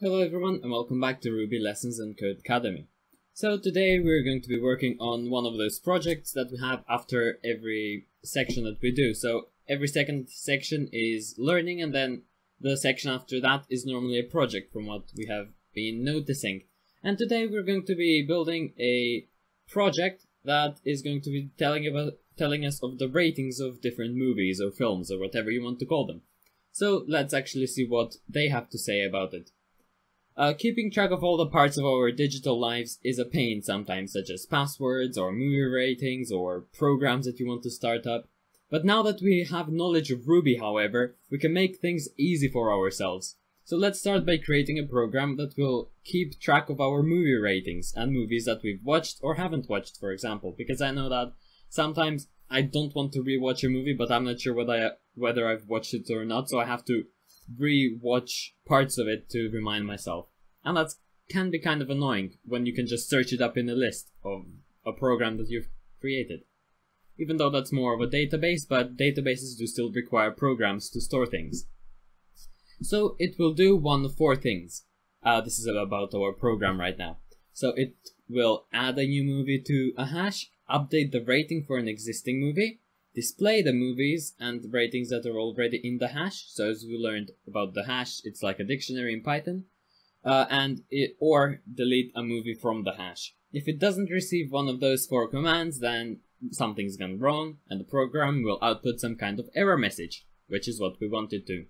Hello everyone and welcome back to Ruby Lessons and Code Academy. So today we're going to be working on one of those projects that we have after every section that we do. So every second section is learning, and then the section after that is normally a project from what we have been noticing. And today we're going to be building a project that is going to be telling us of the ratings of different movies or films or whatever you want to call them. So let's actually see what they have to say about it. Keeping track of all the parts of our digital lives is a pain sometimes, such as passwords or movie ratings or programs that you want to start up. But now that we have knowledge of Ruby, however, we can make things easy for ourselves. So let's start by creating a program that will keep track of our movie ratings and movies that we've watched or haven't watched, for example, because I know that sometimes I don't want to rewatch a movie, but I'm not sure whether I've watched it or not, so I have to re-watch parts of it to remind myself. And that can be kind of annoying when you can just search it up in a list of a program that you've created. Even though that's more of a database, but databases do still require programs to store things. So it will do one of four things. This is about our program right now. So it will add a new movie to a hash, update the rating for an existing movie, display the movies and ratings that are already in the hash. So as we learned about the hash, it's like a dictionary in Python. Or delete a movie from the hash. If it doesn't receive one of those four commands, then something's gone wrong and the program will output some kind of error message, which is what we want it to.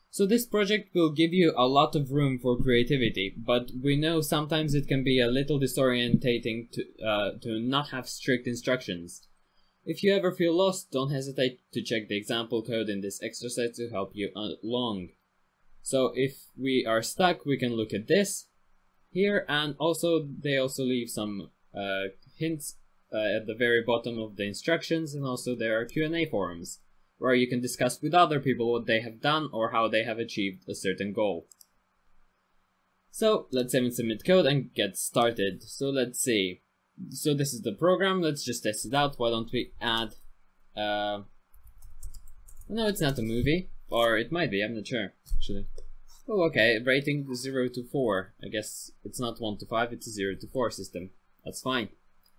So this project will give you a lot of room for creativity, but we know sometimes it can be a little disorientating to not have strict instructions. If you ever feel lost, don't hesitate to check the example code in this exercise to help you along. So if we are stuck, we can look at this here, and also they also leave some hints at the very bottom of the instructions, and also there are Q&A forums where you can discuss with other people what they have done or how they have achieved a certain goal. So let's save and submit code and get started. So let's see. So this is the program. Let's just test it out. Why don't we add no, it's not a movie, or it might be, I'm not sure actually. Oh, okay, rating 0 to 4. I guess it's not 1 to 5, it's a 0 to 4 system. That's fine.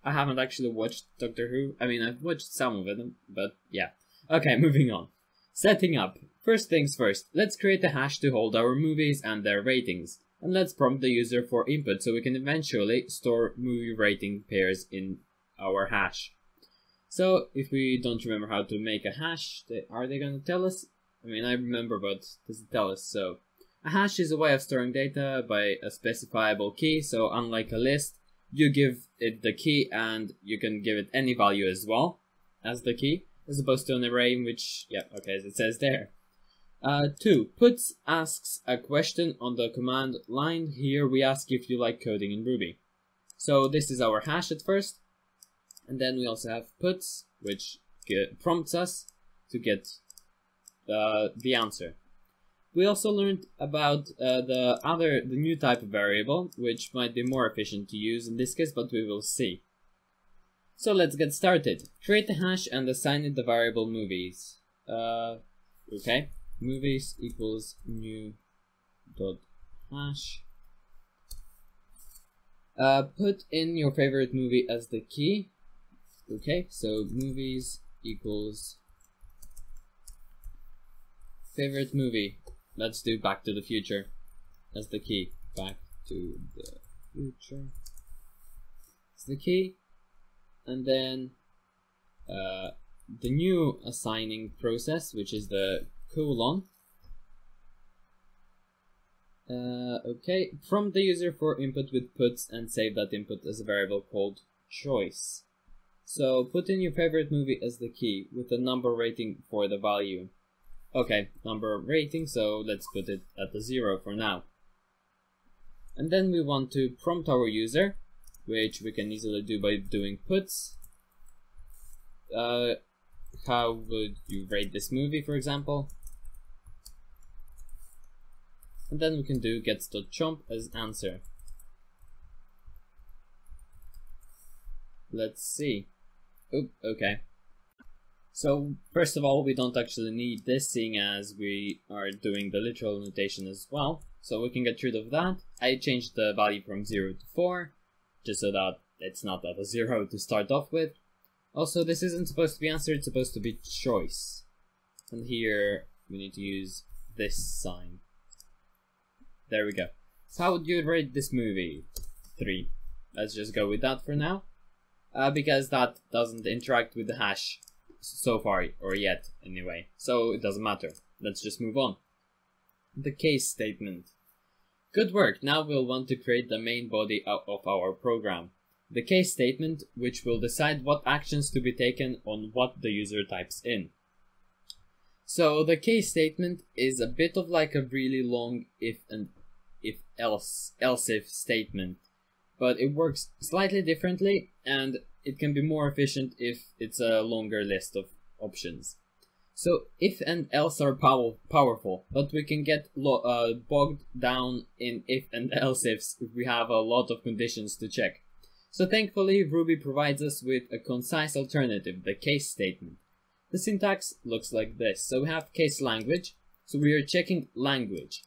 I haven't actually watched Doctor Who. I mean, I've watched some of it, but yeah. Okay, moving on. Setting up. First things first, let's create a hash to hold our movies and their ratings. And let's prompt the user for input so we can eventually store movie rating pairs in our hash. So, if we don't remember how to make a hash, are they going to tell us? I mean, I remember, but does it tell us? So, a hash is a way of storing data by a specifiable key, so unlike a list, you give it the key and you can give it any value as well as the key, as opposed to an array in which, yeah, okay, as it says there. 2. Puts asks a question on the command line. Here we ask if you like coding in Ruby. So this is our hash at first, and then we also have puts, which prompts us to get the answer. We also learned about the new type of variable, which might be more efficient to use in this case, but we will see. So let's get started. Create a hash and assign it the variable movies. Okay, movies equals new dot hash. Put in your favorite movie as the key. Okay, so movies equals favorite movie. Let's do Back to the Future as the key. Back to the Future is the key. And then the new assigning process, which is the colon. Okay, prompt the user for input with puts and save that input as a variable called choice. So put in your favorite movie as the key with a number rating for the value. Okay, number rating, so let's put it at the 0 for now. And then we want to prompt our user, which we can easily do by doing puts. How would you rate this movie, for example? And then we can do gets.chomp as answer. Let's see. Oop, okay. So first of all, we don't actually need this, seeing as we are doing the literal notation as well. So we can get rid of that. I changed the value from 0 to 4, just so that it's not at a 0 to start off with. Also, this isn't supposed to be answer, it's supposed to be choice. And here we need to use this sign. There we go. So how would you rate this movie? 3. Let's just go with that for now. Because that doesn't interact with the hash so far, or yet anyway. So it doesn't matter. Let's just move on. The case statement. Good work. Now we'll want to create the main body of our program. The case statement, which will decide what actions to be taken on what the user types in. So the case statement is a bit of like a really long if else if statement, but it works slightly differently and it can be more efficient if it's a longer list of options. So if and else are powerful, but we can get bogged down in if and else ifs if we have a lot of conditions to check. So thankfully Ruby provides us with a concise alternative, the case statement. The syntax looks like this. So we have case language, so we are checking language.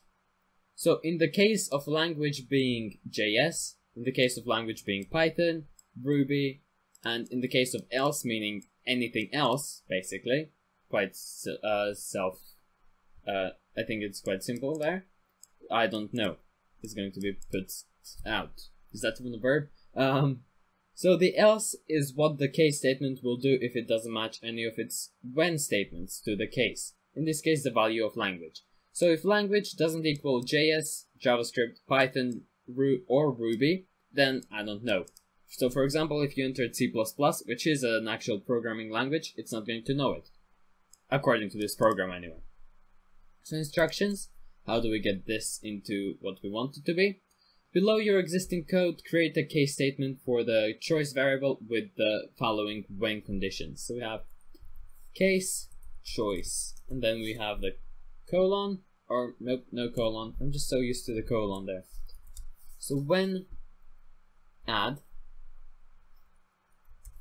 So in the case of language being JS, in the case of language being Python, Ruby, and in the case of else meaning anything else, basically, quite I think it's quite simple there. I don't know. It's going to be put out. Is that even a verb? So the else is what the case statement will do if it doesn't match any of its when statements to the case. In this case, the value of language. So if language doesn't equal JS, JavaScript, Python, or Ruby, then I don't know. So for example, if you entered C++, which is an actual programming language, it's not going to know it. According to this program anyway. So instructions. How do we get this into what we want it to be? Below your existing code, create a case statement for the choice variable with the following when conditions. So we have case, choice, and then we have the colon, or nope, no colon. I'm just so used to the colon there. So when add,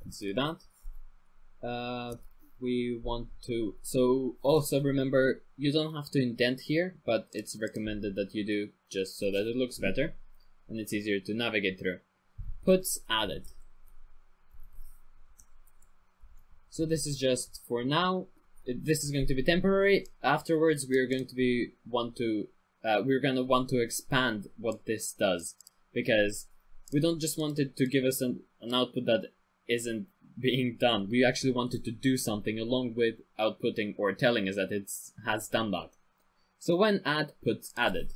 let's do that. We want to, so also remember, you don't have to indent here, but it's recommended that you do just so that it looks better and it's easier to navigate through. Puts added. So this is just for now. This is going to be temporary. Afterwards, we're going to want to expand what this does, because we don't just want it to give us an output that isn't being done. We actually want it to do something along with outputting or telling us that it has done that. So when add puts added.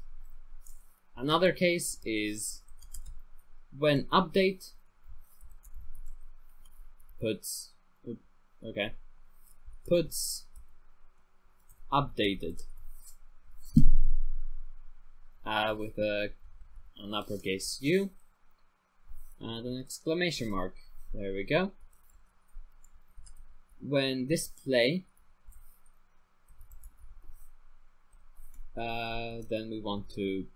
Another case is when update puts updated with an uppercase U and an exclamation mark. There we go. When display, then we want to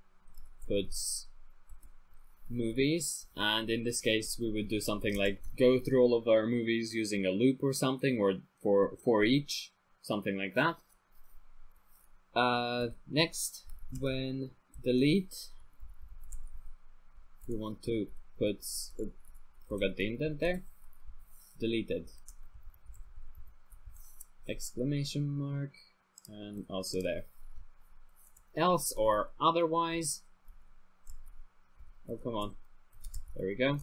put movies, and in this case we would do something like go through all of our movies using a loop or something, or for each, something like that. Next, when delete, we want to put, forgot the indent there, deleted, exclamation mark, and also there. Else or otherwise, oh come on, there we go.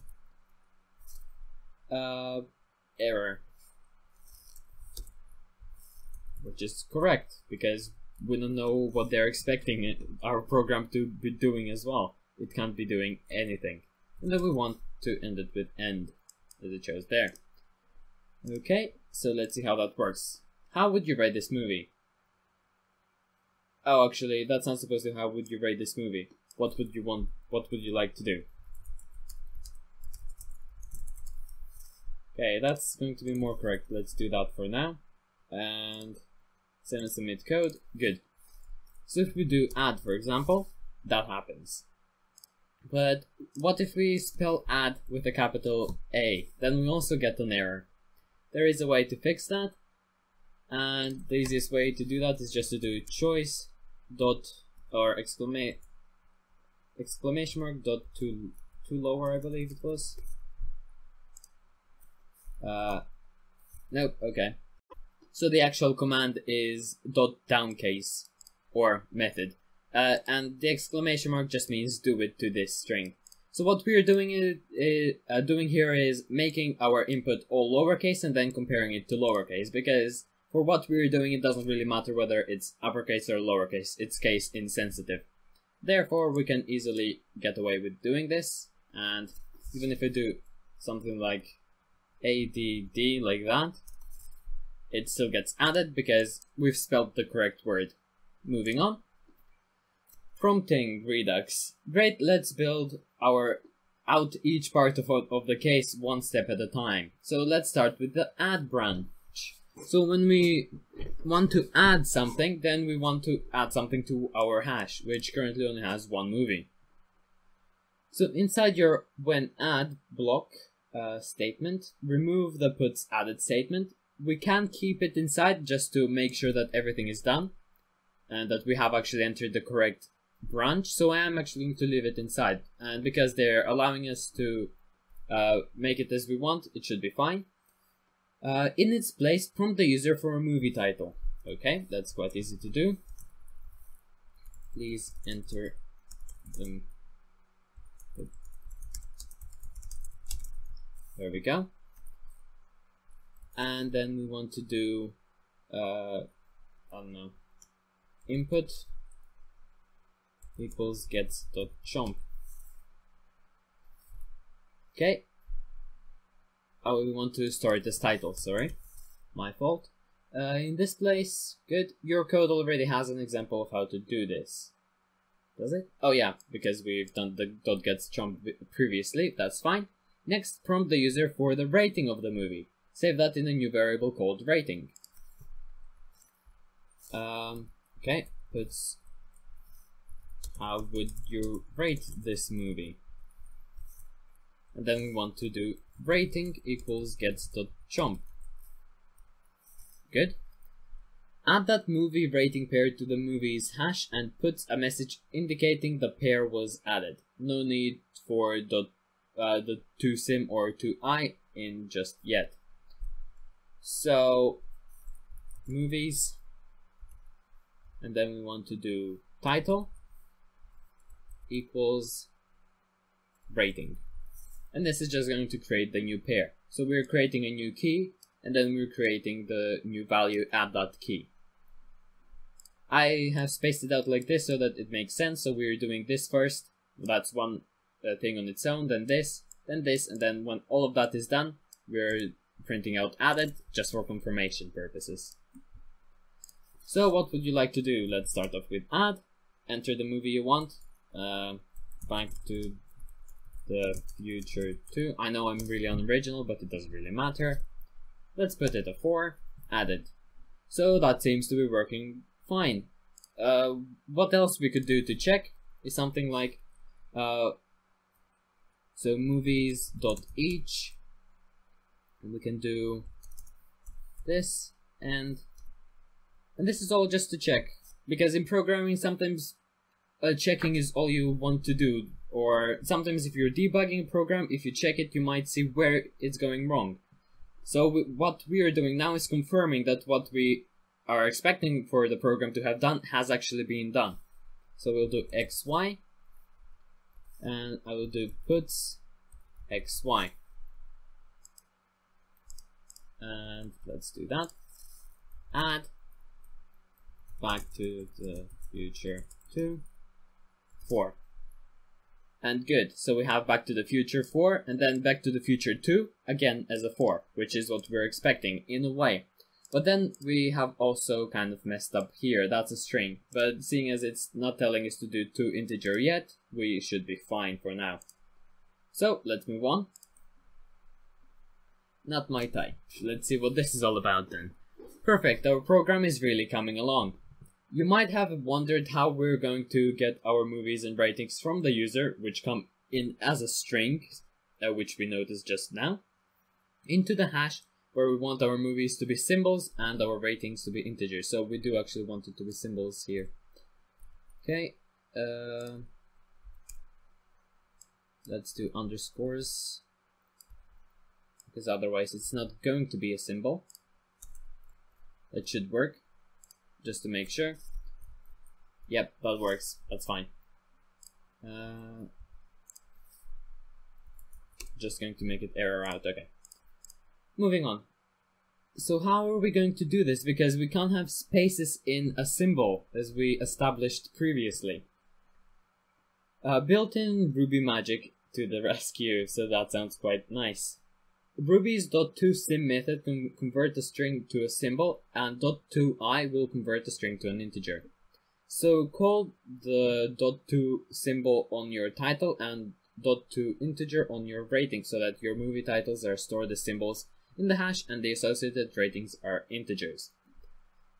Error, which is correct because we don't know what they're expecting our program to be doing as well. It can't be doing anything. And then we want to end it with end, as it shows there. Okay, so let's see how that works. How would you rate this movie? Oh, actually, that's not supposed to. How would you rate this movie? What would you want? What would you like to do? Okay, that's going to be more correct. Let's do that for now. And save and submit code. Good. So if we do add, for example, that happens. But what if we spell add with a capital A? Then we also get an error. There is a way to fix that. And the easiest way to do that is just to do choice dot or exclamation exclamation mark dot to lower, I believe it was. Nope, okay. So the actual command is dot downcase or method, and the exclamation mark just means do it to this string. So what we're doing here is making our input all lowercase and then comparing it to lowercase, because for what we're doing it doesn't really matter whether it's uppercase or lowercase, it's case insensitive. Therefore we can easily get away with doing this, and even if I do something like ADD like that, it still gets added because we've spelled the correct word. Moving on. Prompting Redux. Great, let's build out each part of the case one step at a time. So let's start with the add branch. So when we want to add something, then we want to add something to our hash, which currently only has one movie. So inside your when add block statement, remove the puts added statement. We can keep it inside just to make sure that everything is done and that we have actually entered the correct branch. So I am actually going to leave it inside, and because they're allowing us to make it as we want, it should be fine. In its place, prompt the user for a movie title. Okay, that's quite easy to do. Please enter them. There we go. And then we want to do, I don't know, input equals gets.chomp. Okay. Oh, we want to store it as title, sorry. My fault. In this place, good. Your code already has an example of how to do this. Does it? Oh yeah, because we've done the .getsChomp previously, that's fine. Next, prompt the user for the rating of the movie. Save that in a new variable called rating. Okay, puts how would you rate this movie? And then we want to do rating equals gets.chomp. Good. Add that movie rating pair to the movie's hash and puts a message indicating the pair was added. No need for the toSim or toI in just yet. So movies, and then we want to do title equals rating, and this is just going to create the new pair. So we're creating a new key, and then we're creating the new value at that key. I have spaced it out like this so that it makes sense. So we're doing this first, that's one thing on its own, then this, and then when all of that is done, we're printing out added just for confirmation purposes. So what would you like to do? Let's start off with add, enter the movie you want, Back to the Future 2. I know I'm really unoriginal, but it doesn't really matter. Let's put it a 4, added. So that seems to be working fine. What else we could do to check is something like so movies.each, and we can do this, and this is all just to check, because in programming sometimes checking is all you want to do, or sometimes if you're debugging a program, if you check it you might see where it's going wrong. So what we are doing now is confirming that what we are expecting for the program to have done has actually been done. So we'll do xy, and I will do puts xy, and let's do that. Add Back to the Future 2 4, and good. So we have Back to the Future 4 and then Back to the Future 2 again as a 4, which is what we're expecting in a way. But then we have also kind of messed up here. That's a string, but seeing as it's not telling us to do 2 integer yet, we should be fine for now. So let's move on. Not my type. Let's see what this is all about then. Perfect, our program is really coming along. You might have wondered how we're going to get our movies and ratings from the user, which come in as a string, which we noticed just now, into the hash, where we want our movies to be symbols and our ratings to be integers. So we do actually want it to be symbols here. Okay. Let's do underscores, because otherwise it's not going to be a symbol. That should work, just to make sure. Yep, that works. That's fine. Just going to make it error out. Okay. Moving on. So how are we going to do this? Because we can't have spaces in a symbol, as we established previously. Built-in Ruby magic to the rescue, so that sounds quite nice. Ruby's .toSym method can convert a string to a symbol, and .toI will convert a string to an integer. So call the .to symbol on your title and .to integer on your rating, so that your movie titles are stored as symbols in the hash and the associated ratings are integers.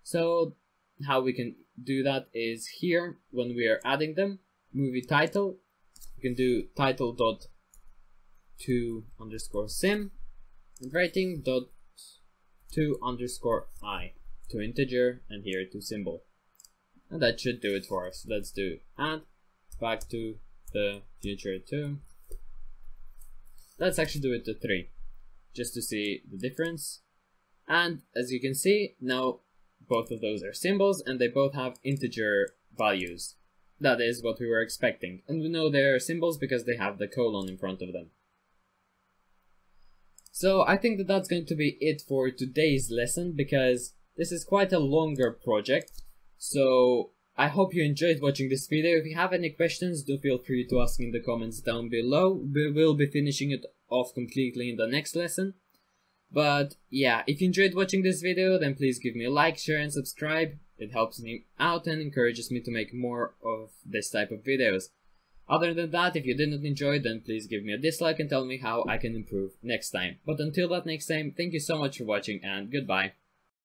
So how we can do that is here, when we are adding them, movie title, you can do title.to_sim and rating.to_I to integer and here to symbol. And that should do it for us. Let's do add back to the future 2. Let's actually do it to 3, just to see the difference. And as you can see, now both of those are symbols and they both have integer values. That is what we were expecting. And we know they're symbols because they have the colon in front of them. So I think that that's going to be it for today's lesson, because this is quite a longer project. So I hope you enjoyed watching this video. If you have any questions, do feel free to ask in the comments down below. We will be finishing it off completely in the next lesson. But yeah, if you enjoyed watching this video, then please give me a like, share and subscribe. It helps me out and encourages me to make more of this type of videos. Other than that, if you did not enjoy, then please give me a dislike and tell me how I can improve next time. But until that next time, thank you so much for watching and goodbye.